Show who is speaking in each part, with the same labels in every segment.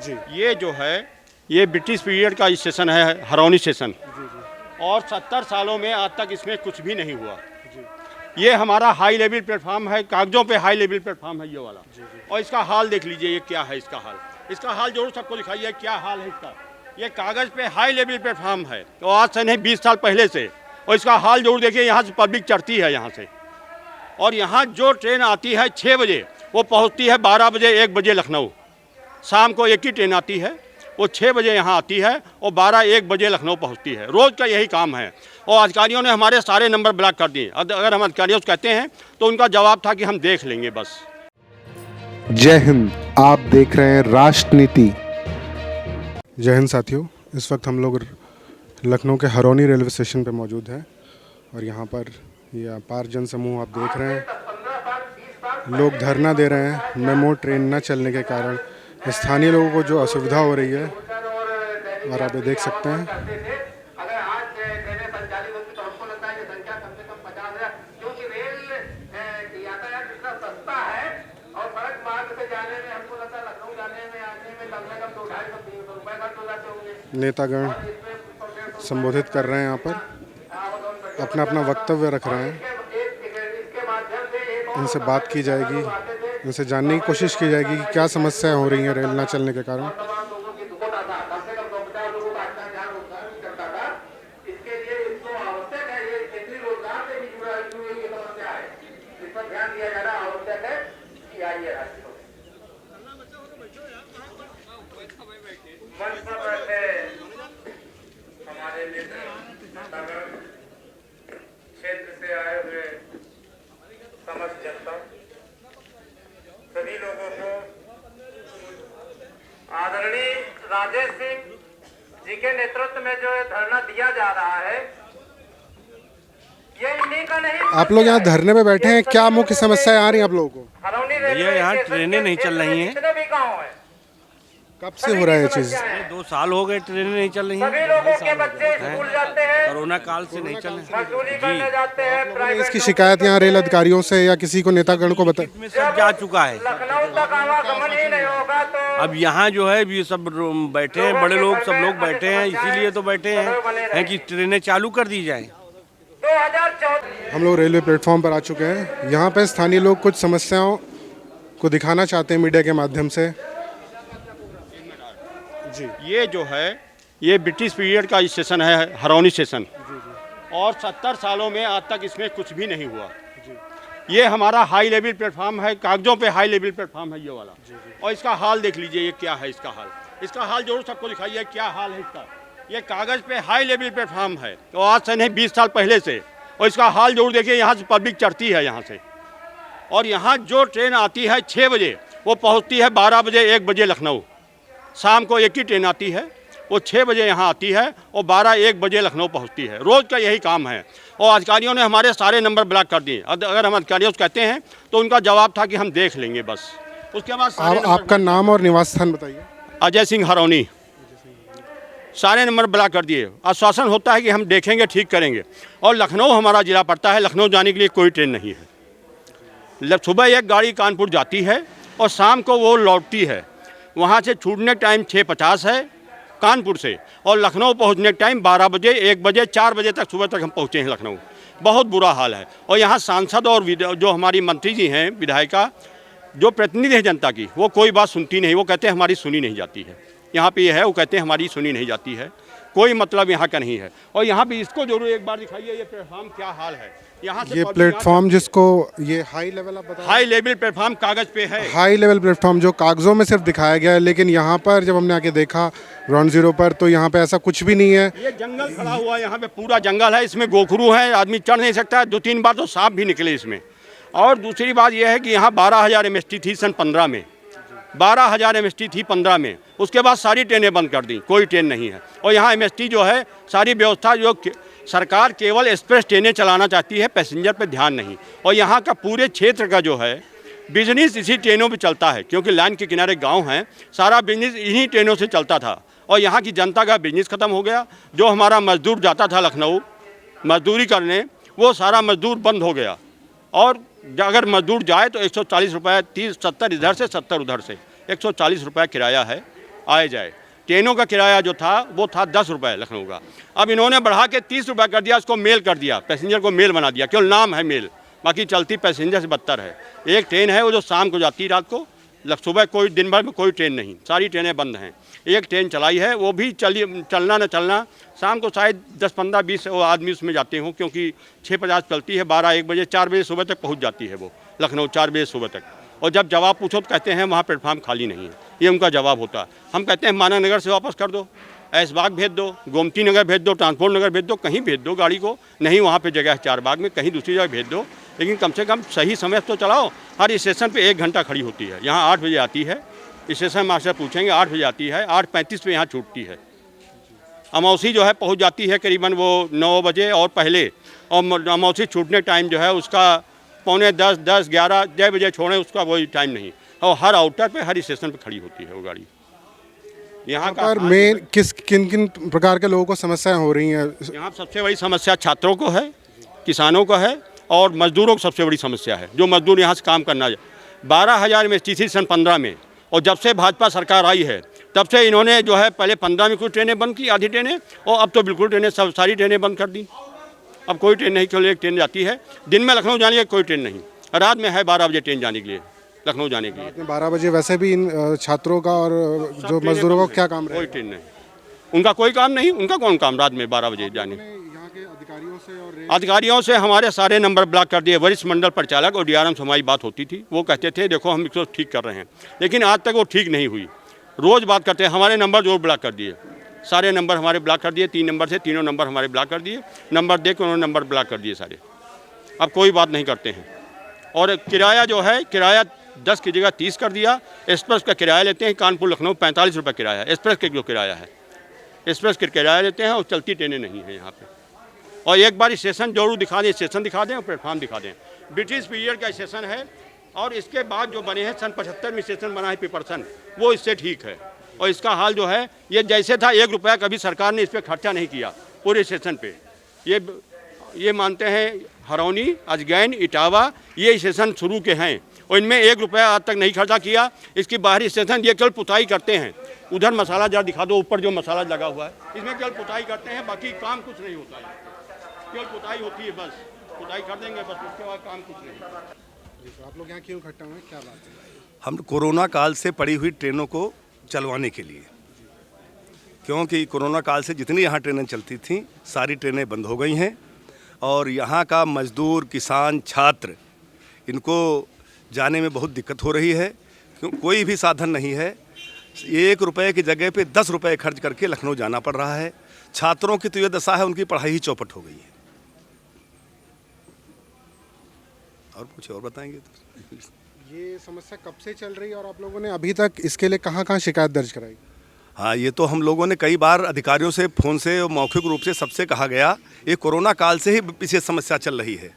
Speaker 1: जी।
Speaker 2: ये जो है ये ब्रिटिश पीरियड का स्टेशन है, हरौनी स्टेशन। और 70 सालों में आज तक इसमें कुछ भी नहीं हुआ। ये हमारा हाई लेवल प्लेटफॉर्म है, कागजों पे हाई लेवल प्लेटफॉर्म है ये वाला। और इसका हाल देख लीजिए, ये क्या है इसका हाल जरूर सबको दिखाइए क्या हाल है इसका। ये कागज़ पे हाई लेवल प्लेटफॉर्म है, तो आज से नहीं 20 साल पहले से। और इसका हाल जरूर देखिए, यहाँ से पब्लिक चढ़ती है यहाँ से, और यहाँ जो ट्रेन आती है 6 बजे वो पहुँचती है 12 बजे 1 बजे लखनऊ। शाम को एक ही ट्रेन आती है, वो 6 बजे यहाँ आती है और 12-1 बजे लखनऊ पहुँचती है। रोज़ का यही काम है। और अधिकारियों ने हमारे सारे नंबर ब्लॉक कर दिए। अगर हम अधिकारियों से कहते हैं तो उनका जवाब था कि हम देख लेंगे बस।
Speaker 1: जय हिंद, आप देख रहे हैं राष्ट्रनीति। जय हिंद साथियों, इस वक्त हम लोग लखनऊ के हरौनी रेलवे स्टेशन पे मौजूद हैं और यहाँ पर ये अपार जन समूह आप देख रहे हैं, लोग धरना दे रहे हैं मेमो ट्रेन न चलने के कारण स्थानीय लोगों को जो असुविधा हो रही है, और आप ये देख सकते हैं। नेतागण संबोधित कर रहे हैं, यहाँ पर अपना अपना वक्तव्य रख रहे हैं। इनसे बात की जाएगी, इनसे जानने की कोशिश की जाएगी कि क्या समस्याएं हो रही हैं रेल ना चलने के कारण।
Speaker 3: क्षेत्र से आए हुए समस्त जनता, सभी लोगों को आदरणीय राजेश सिंह जी के नेतृत्व में जो धरना दिया जा रहा है, ये इन्हीं का नहीं।
Speaker 1: आप लोग यहाँ धरने पे बैठे हैं, क्या मुख्य समस्याएं आ रही हैं आप लोगों को?
Speaker 4: भैया यहाँ ट्रेनें नहीं चल रही हैं।
Speaker 3: जितने भी गाँव हैं,
Speaker 1: कब से हो रहा है ये चीज़?
Speaker 4: 2 साल हो गए ट्रेनें नहीं चल रही
Speaker 3: सभी
Speaker 4: हैं।
Speaker 3: लोगों के बच्चे स्कूल जाते हैं,
Speaker 4: कोरोना काल से नहीं चल रहे।
Speaker 3: मजदूरी करने जाते हैं, प्राइवेट
Speaker 1: इसकी शिकायत यहाँ रेल अधिकारियों से या किसी को नेतागण को बता?
Speaker 4: में सब जा चुका है।
Speaker 3: लखनऊ तक आवागमन ही नहीं होगा तो
Speaker 4: अब यहाँ जो है ये सब बैठे हैं, बड़े लोग सब लोग बैठे हैं, इसीलिए तो बैठे हैं कि ट्रेनें चालू कर दी जाए।
Speaker 3: 2014
Speaker 1: हम लोग रेलवे प्लेटफॉर्म पर आ चुके हैं। यहाँ पे स्थानीय लोग कुछ समस्याओं को दिखाना चाहते हैं मीडिया के माध्यम से। जी।
Speaker 2: ये जो है ये ब्रिटिश पीरियड का स्टेशन है, हरौनी स्टेशन। और 70 सालों में आज तक इसमें कुछ भी नहीं हुआ। ये हमारा हाई लेवल प्लेटफॉर्म है, कागजों पे हाई लेवल प्लेटफॉर्म है ये वाला। और इसका हाल देख लीजिए, ये क्या है इसका हाल जरूर सबको दिखाइए क्या हाल है इसका। ये कागज़ पे हाई लेवल प्लेटफॉर्म है, तो आज से नहीं 20 साल पहले से। और इसका हाल जरूर देखिए, यहाँ से पब्लिक चढ़ती है यहाँ से, और यहाँ जो ट्रेन आती है 6 बजे वो पहुँचती है 12 बजे 1 बजे लखनऊ। शाम को एक ही ट्रेन आती है, वो 6 बजे यहाँ आती है और 12-1 बजे लखनऊ पहुँचती है। रोज़ का यही काम है। और अधिकारियों ने हमारे सारे नंबर ब्लॉक कर दिए। अगर हम अधिकारियों से कहते हैं तो उनका जवाब था कि हम देख लेंगे बस। उसके बाद
Speaker 1: आपका नाम और निवास स्थान बताइए।
Speaker 2: अजय सिंह हरौनी। सारे नंबर ब्लॉक कर दिए। आश्वासन होता है कि हम देखेंगे, ठीक करेंगे। और लखनऊ हमारा ज़िला पड़ता है, लखनऊ जाने के लिए कोई ट्रेन नहीं है। सुबह एक गाड़ी कानपुर जाती है और शाम को वो लौटती है। वहाँ से छूटने टाइम 6:50 है कानपुर से, और लखनऊ पहुँचने टाइम 12 बजे 1 बजे 4 बजे तक सुबह तक हम पहुँचे हैं लखनऊ। बहुत बुरा हाल है। और यहाँ सांसद और जो हमारी मंत्री जी हैं, विधायिका जो प्रतिनिधि है जनता की, वो कोई बात सुनती नहीं। वो कहते हैं हमारी सुनी नहीं जाती है। यहाँ पे ये है, वो कहते हैं हमारी सुनी नहीं जाती है। कोई मतलब यहाँ का नहीं है। और यहाँ पे इसको जरूर एक बार दिखाइए, ये प्लेटफॉर्म क्या हाल है। यहाँ से
Speaker 1: ये प्लेटफॉर्म जिसको ये हाई लेवल आप बता,
Speaker 2: हाई लेवल प्लेटफॉर्म कागज पे है।
Speaker 1: हाई लेवल प्लेटफॉर्म जो कागजों में सिर्फ दिखाया गया है, लेकिन यहाँ पर जब हमने आके देखा ग्राउंड जीरो पर, तो यहाँ पे ऐसा कुछ भी नहीं है।
Speaker 2: ये जंगल खड़ा हुआ, यहाँ पे पूरा जंगल है, इसमें गोखरू है, आदमी चढ़ नहीं सकता है। 2-3 बार तो सांप भी निकले इसमें। और दूसरी बात यह है कि यहाँ 12,000 MST थी सन 15 में, 12,000 MST थी 15 में। उसके बाद सारी ट्रेनें बंद कर दी, कोई ट्रेन नहीं है। और यहाँ MST जो है, सारी व्यवस्था जो सरकार केवल एक्सप्रेस ट्रेनें चलाना चाहती है, पैसेंजर पे ध्यान नहीं। और यहाँ का पूरे क्षेत्र का जो है बिजनेस इसी ट्रेनों पे चलता है, क्योंकि लाइन के किनारे गांव हैं, सारा बिजनेस इन्हीं ट्रेनों से चलता था। और यहाँ की जनता का बिजनेस ख़त्म हो गया। जो हमारा मजदूर जाता था लखनऊ मजदूरी करने, वो सारा मजदूर बंद हो गया। और अगर मजदूर जाए तो 140 रुपये, 30-70 इधर से 70 उधर से, 140 रुपये किराया है। आए जाए। ट्रेनों का किराया जो था वो था 10 रुपये लखनऊ का, अब इन्होंने बढ़ा के 30 रुपये कर दिया, उसको मेल कर दिया, पैसेंजर को मेल बना दिया, केवल नाम है मेल, बाकी चलती पैसेंजर से बदतर है। एक ट्रेन है वो जो शाम को जाती है, रात को, सुबह कोई, दिन भर में कोई ट्रेन नहीं, सारी ट्रेनें बंद हैं। एक ट्रेन चलाई है, वो भी चलना न चलना, शाम को शायद 10-15-20 आदमी उसमें जाते हों, क्योंकि 6:50 चलती है, 12-1 बजे 4 बजे सुबह तक पहुंच जाती है वो लखनऊ, 4 बजे सुबह तक। और जब जवाब पूछो तो कहते हैं वहाँ प्लेटफार्म खाली नहीं है, ये उनका जवाब होता है। हम कहते हैं माना नगर से वापस कर दो, ऐशबाग भेज दो, गोमती नगर भेज दो, ट्रांसपोर्ट नगर भेज दो, कहीं भेज दो गाड़ी को, नहीं वहाँ पे जगह है चारबाग में, कहीं दूसरी जगह भेज दो, लेकिन कम से कम सही समय तो चलाओ। हर स्टेशन पे 1 घंटा खड़ी होती है, यहाँ 8 बजे आती है, स्टेशन मास्टर पूछेंगे 8 बजे आती है, 8:35 पे यहाँ छूटती है। अमौसी जो है पहुँच जाती है करीबन वो 9 बजे और पहले, और अमौसी छूटने टाइम जो है उसका 9:45, 10, 11 जय बजे छोड़ें, उसका वही टाइम नहीं, और हर आउटर पे, हर स्टेशन पे खड़ी होती है वो गाड़ी। यहाँ
Speaker 1: पर मेन किन किन प्रकार के लोगों को समस्याएं हो रही हैं?
Speaker 2: यहाँ सबसे बड़ी समस्या छात्रों को है, किसानों को है, और मजदूरों को सबसे बड़ी समस्या है, जो मजदूर यहाँ से काम करना है। 12,000 में थी सन 15 में, और जब से भाजपा सरकार आई है तब से इन्होंने जो है पहले 15 में कुछ ट्रेनें बंद की, आधी ट्रेनें, और अब तो बिल्कुल ट्रेनें, सारी ट्रेनें बंद कर दी। अब कोई ट्रेन नहीं, केवल एक ट्रेन जाती है दिन में लखनऊ जाने की, कोई ट्रेन नहीं, रात में है 12 बजे ट्रेन जाने के लिए, लखनऊ जाने के लिए।
Speaker 1: 12 बजे वैसे भी इन छात्रों का और जो मजदूरों का क्या काम
Speaker 2: कोई ट्रेन नहीं, उनका कोई काम नहीं, उनका कौन काम रात में 12 बजे जाने।
Speaker 1: यहाँ के
Speaker 2: अधिकारियों से हमारे सारे नंबर ब्लॉक कर दिए। वरिष्ठ मंडल परिचालक और डीआरएम से हमारी बात होती थी, वो कहते थे देखो हम इसको ठीक कर रहे हैं, लेकिन आज तक वो ठीक नहीं हुई। रोज़ बात करते हैं, हमारे नंबर जो ब्लॉक कर दिए, सारे नंबर हमारे ब्लॉक कर दिए, 3 नंबर से, तीनों नंबर हमारे ब्लॉक कर दिए, नंबर दे के उन्होंने नंबर ब्लॉक कर दिए सारे, अब कोई बात नहीं करते हैं। और किराया जो है, किराया 10 की जगह 30 कर दिया। एक्सप्रेस का किराया लेते हैं कानपुर लखनऊ 45 रुपये किराया है, एक्सप्रेस का जो किराया है, एक्सप्रेस का किराया लेते हैं, और चलती ट्रेनें नहीं है यहाँ पे। और एक बार स्टेशन जरूर दिखा दें, स्टेशन दिखा दें और प्लेटफार्म दिखा दें। ब्रिटिश पीरियड का स्टेशन है, और इसके बाद जो बने हैं सन 75 में स्टेशन बना है पिपरसन, वो इससे ठीक है। और इसका हाल जो है, ये जैसे था 1 रुपया कभी सरकार ने इस पर खर्चा नहीं किया पूरे स्टेशन पे। ये मानते हैं हरौनी, अजगैन, इटावा ये स्टेशन शुरू के हैं, और इनमें 1 रुपया आज तक नहीं खर्चा किया। इसकी बाहरी स्टेशन ये केवल पुताई करते हैं, उधर मसाला जार दिखा दो, ऊपर जो मसाला लगा हुआ है, इसमें केवल पुताई करते हैं, बाकी काम कुछ नहीं होता है, केवल पुताई होती है, बस पुताई कर देंगे बस, उसके बाद काम कुछ नहीं।
Speaker 1: आप लोग यहाँ क्यों इकट्ठा हुए, क्या बात है?
Speaker 5: हम कोरोना काल से पड़ी हुई ट्रेनों को चलवाने के लिए, क्योंकि कोरोना काल से जितनी यहाँ ट्रेनें चलती थीं सारी ट्रेनें बंद हो गई हैं, और यहाँ का मजदूर, किसान, छात्र, इनको जाने में बहुत दिक्कत हो रही है, क्यों कोई भी साधन नहीं है। 1 रुपये की जगह पे 10 रुपये खर्च करके लखनऊ जाना पड़ रहा है। छात्रों की तो ये दशा है, उनकी पढ़ाई ही चौपट हो गई है। और कुछ और बताएंगे तो?
Speaker 1: ये समस्या कब से चल रही है और आप लोगों ने अभी तक इसके लिए कहाँ शिकायत दर्ज कराई?
Speaker 5: हाँ, ये तो हम लोगों ने कई बार अधिकारियों से फ़ोन से और मौखिक रूप से सबसे कहा गया, ये कोरोना काल से ही पीछे समस्या चल रही है।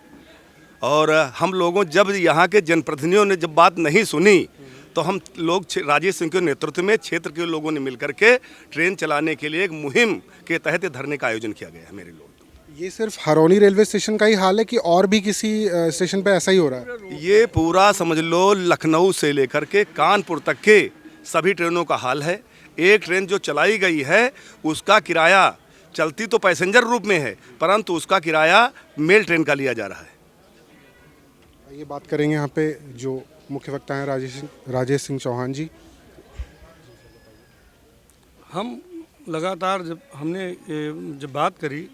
Speaker 5: और हम लोगों, जब यहाँ के जनप्रतिनिधियों ने जब बात नहीं सुनी, तो हम लोग राजेश सिंह के नेतृत्व में क्षेत्र के लोगों ने मिलकर के ट्रेन चलाने के लिए एक मुहिम के तहत धरने का आयोजन किया गया है। मेरे लोग,
Speaker 1: ये सिर्फ हरौनी रेलवे स्टेशन का ही हाल है कि और भी किसी स्टेशन पे ऐसा ही हो रहा है?
Speaker 5: ये पूरा समझ लो लखनऊ से लेकर के कानपुर तक के सभी ट्रेनों का हाल है। एक ट्रेन जो चलाई गई है उसका किराया, चलती तो पैसेंजर रूप में है, परंतु उसका किराया मेल ट्रेन का लिया जा रहा है।
Speaker 1: ये बात करेंगे यहाँ पे जो मुख्य वक्ता हैं राजेश सिंह चौहान जी।
Speaker 6: हम लगातार जब बात करी,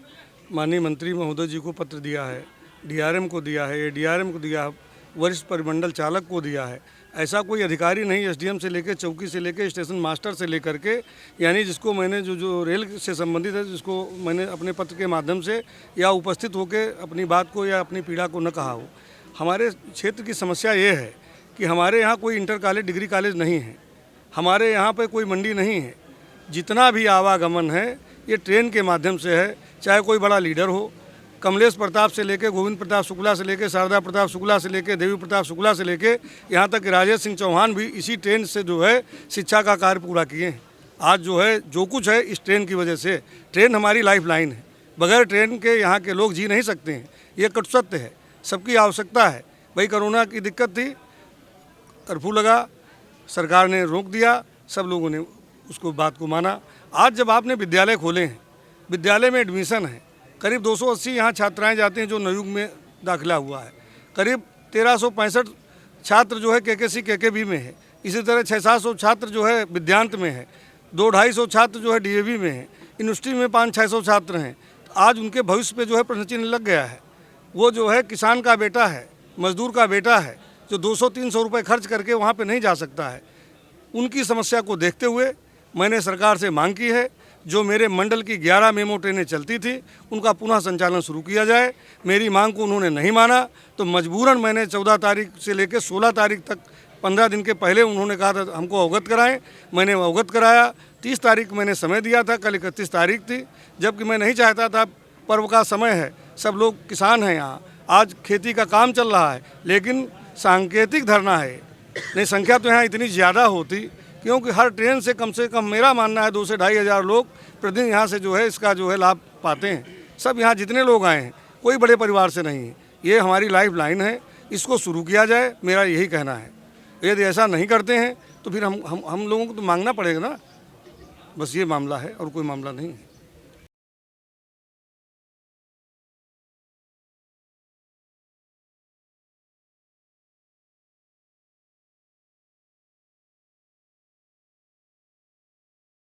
Speaker 6: माननीय मंत्री महोदय जी को पत्र दिया है, डीआरएम को दिया है, एडीआरएम को दिया है, वरिष्ठ परिमंडल चालक को दिया है। ऐसा कोई अधिकारी नहीं, एसडीएम से लेकर, चौकी से लेकर, स्टेशन मास्टर से लेकर के, यानी जिसको मैंने जो रेल से संबंधित है, जिसको मैंने अपने पत्र के माध्यम से या उपस्थित होकर अपनी बात को या अपनी पीड़ा को न कहा हो। हमारे क्षेत्र की समस्या ये है कि हमारे यहाँ कोई इंटर कॉलेज, डिग्री कॉलेज नहीं है, हमारे यहाँ पर कोई मंडी नहीं है। जितना भी आवागमन है ये ट्रेन के माध्यम से है, चाहे कोई बड़ा लीडर हो, कमलेश प्रताप से लेके, गोविंद प्रताप शुक्ला से लेके, शारदा प्रताप शुक्ला से लेके, देवी प्रताप शुक्ला से लेके, यहाँ तक कि राजेश सिंह चौहान भी इसी ट्रेन से जो है शिक्षा का कार्य पूरा किए हैं। आज जो है जो कुछ है इस ट्रेन की वजह से। ट्रेन हमारी लाइफ लाइन है, बगैर ट्रेन के यहाँ के लोग जी नहीं सकते हैं, ये कटु सत्य है। सबकी आवश्यकता है। भाई कोरोना की दिक्कत थी, कर्फ्यू लगा, सरकार ने रोक दिया, सब लोगों ने उसको बात को माना। आज जब आपने विद्यालय खोले हैं, विद्यालय में एडमिशन है, करीब 280 यहाँ छात्राएं जाते हैं जो नवयुग में दाखिला हुआ है, करीब 1365 छात्र जो है केकेसी केकेबी में है, इसी तरह 600-700 छात्र जो है विद्यांत में है, 200-250 छात्र जो है डीएवी में है, यूनिवर्सिटी में 500-600 छात्र हैं। तो आज उनके भविष्य पे जो है प्रश्न चिन्ह लग गया है। वो जो है किसान का बेटा है, मजदूर का बेटा है, जो 200-300 रुपये खर्च करके वहाँ पे नहीं जा सकता है। उनकी समस्या को देखते हुए मैंने सरकार से मांग की है, जो मेरे मंडल की 11 मेमो ट्रेनें चलती थी उनका पुनः संचालन शुरू किया जाए। मेरी मांग को उन्होंने नहीं माना तो मजबूरन मैंने 14 तारीख से लेकर 16 तारीख तक 15 दिन के पहले उन्होंने कहा था हमको अवगत कराएं, मैंने अवगत कराया। 30 तारीख मैंने समय दिया था, कल 31 तारीख थी, जबकि मैं नहीं चाहता था, पर्व का समय है, सब लोग किसान हैं यहाँ, आज खेती का काम चल रहा है, लेकिन सांकेतिक धरना है। नहीं, संख्या तो यहाँ इतनी ज़्यादा होती, क्योंकि हर ट्रेन से कम मेरा मानना है 2 से 2.5 हज़ार लोग प्रतिदिन यहाँ से जो है इसका जो है लाभ पाते हैं। सब यहाँ जितने लोग आए हैं कोई बड़े परिवार से नहीं है, ये हमारी लाइफ लाइन है, इसको शुरू किया जाए, मेरा यही कहना है। यदि ऐसा नहीं करते हैं तो फिर हम लोगों को तो मांगना पड़ेगा ना, बस ये मामला है और कोई मामला नहीं है।